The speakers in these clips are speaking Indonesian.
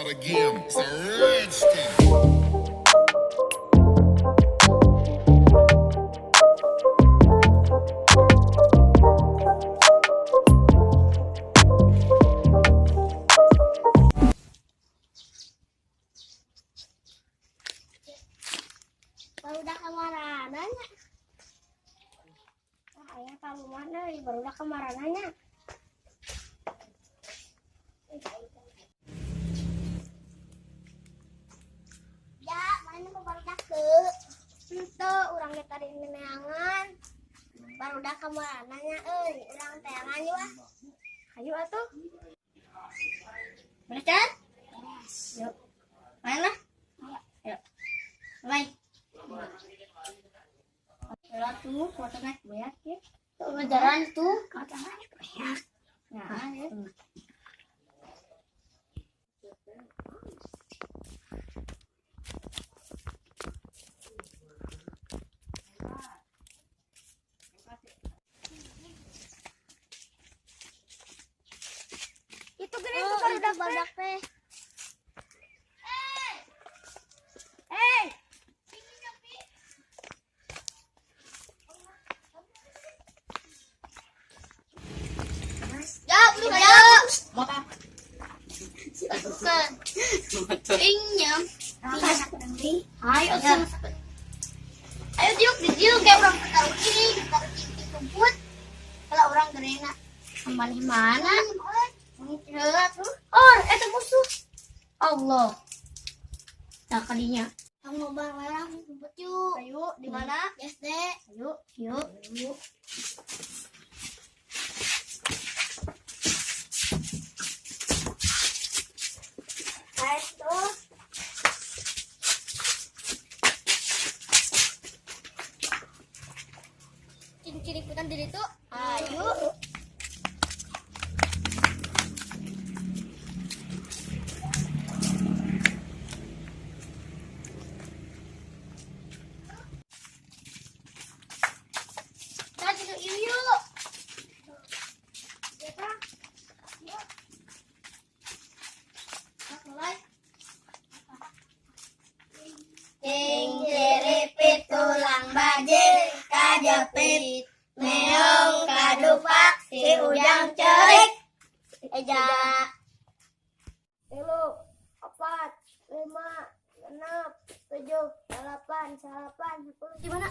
again. It's a rich thing. Barudak kamarananya. Ayah kamu mana? Barudak kamarananya. Ya, mana mau barudak ke? Itu orangnya tadi neneangan. Barudak kamarananya, orang teangan juga. Ayo atuh. Beres kan? Yes. Yuk. Main lah. Yuk. Bye. Jalan tuh, fotonya banyak ya. Tuh jalan tuh. Fotonya banyak. Nah, ya. Itu gini tuh barudak teh. Ya, belum ya. Makan. Bukan. Pinjam. Ayo, Ayo diuk kayak orang taruh ini, taruh di rumput. Kalau orang gerena kembali mana? Tuh. Oh, itu musuh. Allah. Nah, kalinya. Kamu bareng rumput yuk. Ayo, di mana? Yes, Dek. Ayo, yuk. Yuk. Ayo tuh. Ciri-ciri ikutan diri tuh. Ayo. Kita duduk yuk. Ya kan? Yuk. Kita mulai. Ting jeripit tulang bajil kajepit meong kadupak si ujang cerik eja 3, 4, 5, 6, 7, 8, 10. Gimana?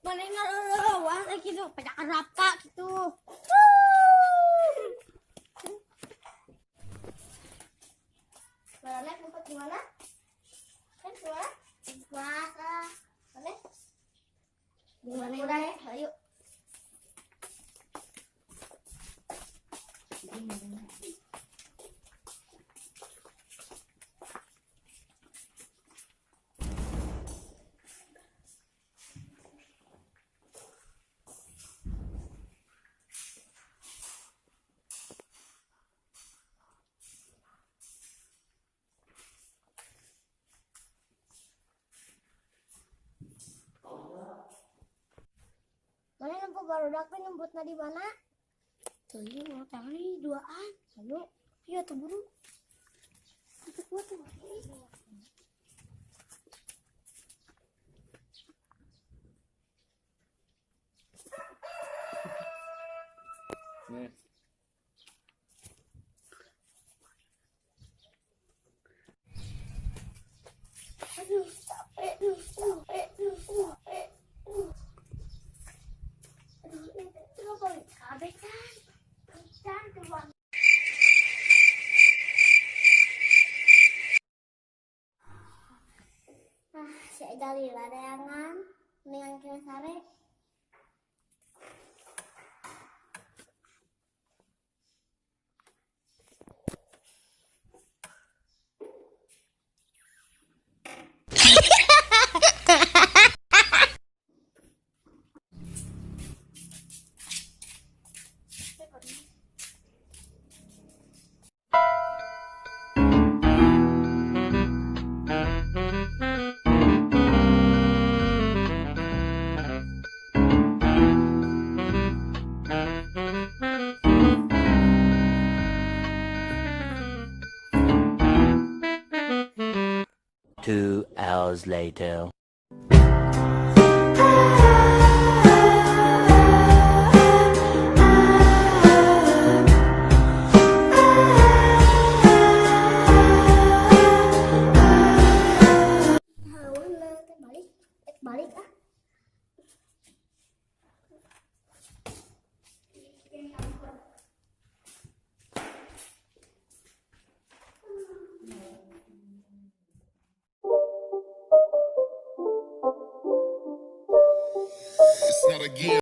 Mendengar wah gitu, banyak rapa gitu. Mana tempat di mana? Kan suara? Puasa. Mana? Di mana udah ya? Ayo. Mana nempuh barudak teh nyebutna di mana? tuh ini mau tali duaan. Ayo. Iya tuh buru. Itu kuat tuh. Nih. Aduh, capek. Aduh, itu apa? Kabeh kan. Kan tuh. Si Jalila dayangan. mendingan kita sare. Two hours later. Hawan lah, balik ah. It's not a game.